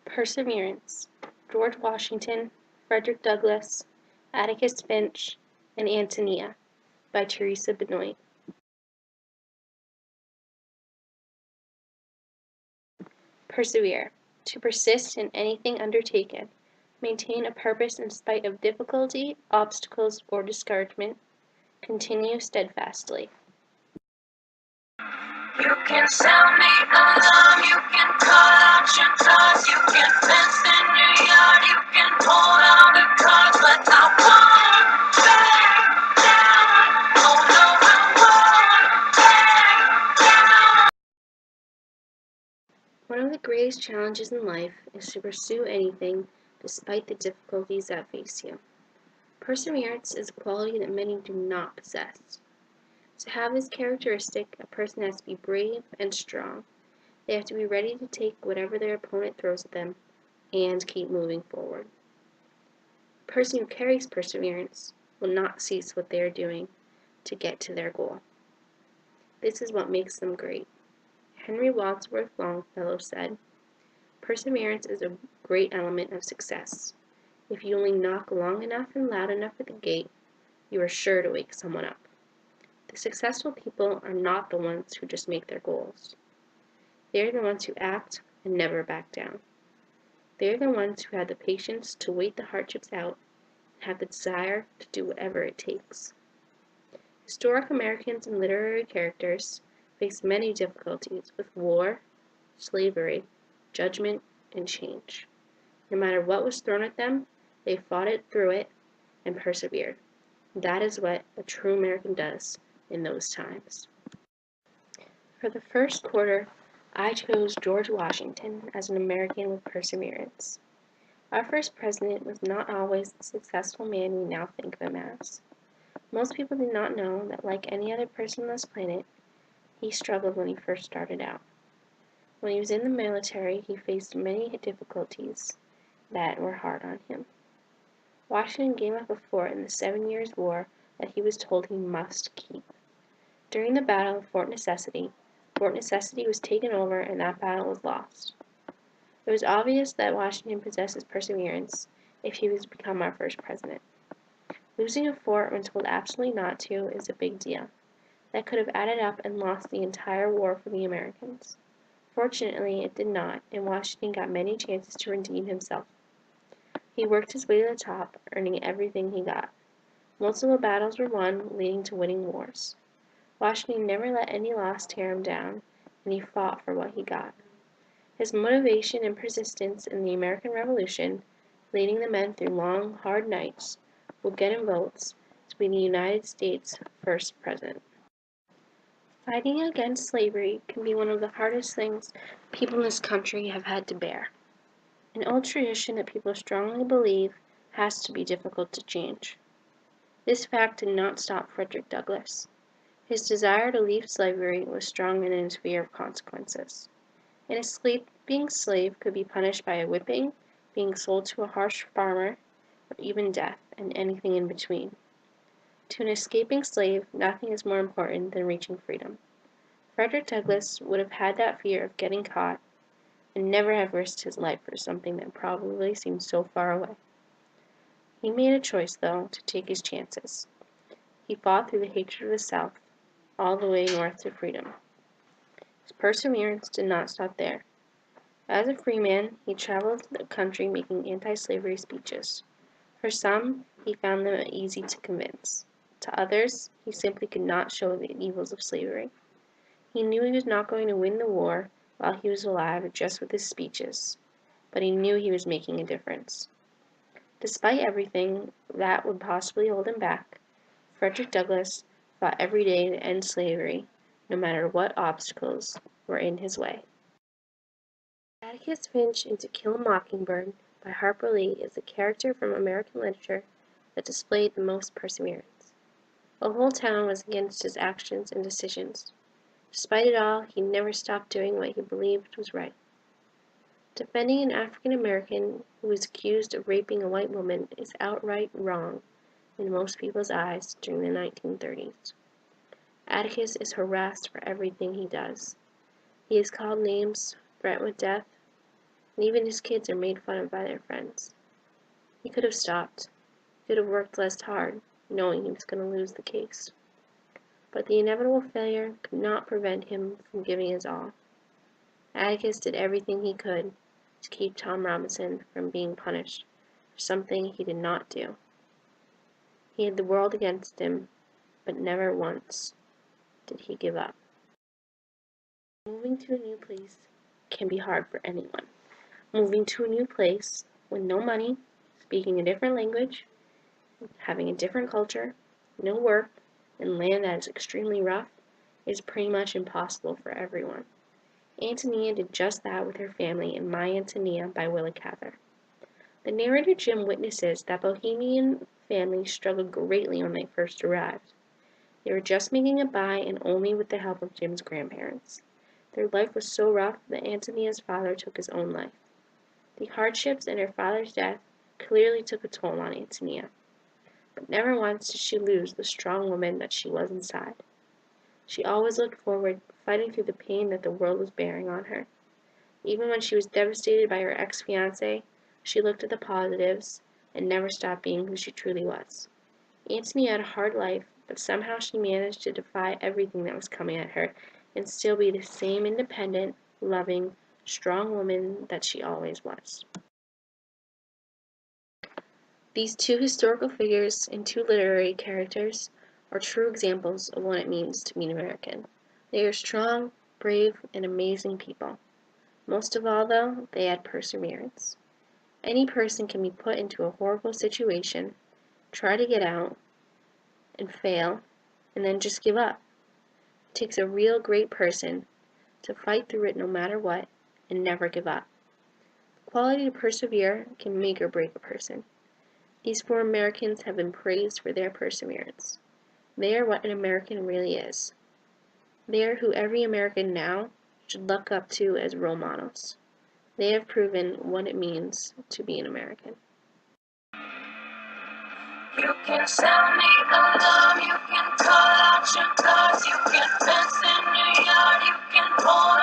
Perseverance, George Washington, Frederick Douglass, Atticus Finch, and Antonia, by Teresa Benoit. Persevere, to persist in anything undertaken, maintain a purpose in spite of difficulty, obstacles, or discouragement, continue steadfastly. You can sound the alarm, you can call out your dogs, you can fence in your yard, you can pull down the cards, but I won't back down. Oh no, I won't back down. One of the greatest challenges in life is to pursue anything despite the difficulties that face you. Perseverance is a quality that many do not possess. To have this characteristic, a person has to be brave and strong. They have to be ready to take whatever their opponent throws at them and keep moving forward. A person who carries perseverance will not cease what they are doing to get to their goal. This is what makes them great. Henry Wadsworth Longfellow said, "Perseverance is a great element of success. If you only knock long enough and loud enough at the gate, you are sure to wake someone up." The successful people are not the ones who just make their goals. They are the ones who act and never back down. They are the ones who have the patience to wait the hardships out and have the desire to do whatever it takes. Historic Americans and literary characters faced many difficulties with war, slavery, judgment, and change. No matter what was thrown at them, they fought it through it and persevered. That is what a true American does in those times. For the first quarter, I chose George Washington as an American with perseverance. Our first president was not always the successful man we now think of him as. Most people do not know that, like any other person on this planet, he struggled when he first started out. When he was in the military, he faced many difficulties that were hard on him. Washington gave up a fort in the 7 Years' War that he was told he must keep. During the Battle of Fort Necessity was taken over and that battle was lost. It was obvious that Washington possesses perseverance if he was to become our first president. Losing a fort when told absolutely not to is a big deal. That could have added up and lost the entire war for the Americans. Fortunately, it did not, and Washington got many chances to redeem himself. He worked his way to the top, earning everything he got. Most of the battles were won, leading to winning wars. Washington never let any loss tear him down, and he fought for what he got. His motivation and persistence in the American Revolution, leading the men through long, hard nights, will get him votes to be the United States' first president. Fighting against slavery can be one of the hardest things people in this country have had to bear. An old tradition that people strongly believe has to be difficult to change. This fact did not stop Frederick Douglass. His desire to leave slavery was stronger than his fear of consequences. An escaping slave could be punished by a whipping, being sold to a harsh farmer, or even death, and anything in between. To an escaping slave, nothing is more important than reaching freedom. Frederick Douglass would have had that fear of getting caught and never have risked his life for something that probably seemed so far away. He made a choice, though, to take his chances. He fought through the hatred of the South, all the way north to freedom. His perseverance did not stop there. As a free man, he traveled the country making anti-slavery speeches. For some, he found them easy to convince. To others, he simply could not show the evils of slavery. He knew he was not going to win the war while he was alive just with his speeches, but he knew he was making a difference. Despite everything that would possibly hold him back, Frederick Douglass fought every day to end slavery, no matter what obstacles were in his way. Atticus Finch in To Kill a Mockingbird by Harper Lee is a character from American literature that displayed the most perseverance. The whole town was against his actions and decisions. Despite it all, he never stopped doing what he believed was right. Defending an African American who was accused of raping a white woman is outright wrong in most people's eyes during the 1930s. Atticus is harassed for everything he does. He is called names, threatened with death, and even his kids are made fun of by their friends. He could have stopped. He could have worked less hard, knowing he was going to lose the case. But the inevitable failure could not prevent him from giving his all. Atticus did everything he could to keep Tom Robinson from being punished for something he did not do. He had the world against him, but never once did he give up. Moving to a new place can be hard for anyone. Moving to a new place with no money, speaking a different language, having a different culture, no work, and land that is extremely rough is pretty much impossible for everyone. Antonia did just that with her family in My Antonia by Willa Cather. The narrator Jim witnesses that Bohemian families struggled greatly when they first arrived. They were just making it by and only with the help of Jim's grandparents. Their life was so rough that Antonia's father took his own life. The hardships and her father's death clearly took a toll on Antonia, but never once did she lose the strong woman that she was inside. She always looked forward, fighting through the pain that the world was bearing on her. Even when she was devastated by her ex-fiancé, she looked at the positives and never stopped being who she truly was. Antonia had a hard life, but somehow she managed to defy everything that was coming at her and still be the same independent, loving, strong woman that she always was. These two historical figures and two literary characters are true examples of what it means to be an American. They are strong, brave, and amazing people. Most of all, though, they had perseverance. Any person can be put into a horrible situation, try to get out, and fail, and then just give up. It takes a real great person to fight through it no matter what and never give up. The quality to persevere can make or break a person. These four Americans have been praised for their perseverance. They are what an American really is. They are who every American now should look up to as role models. They have proven what it means to be an American. You can sell me alarm, you can call out your cars, you can fence in your yard, you can hold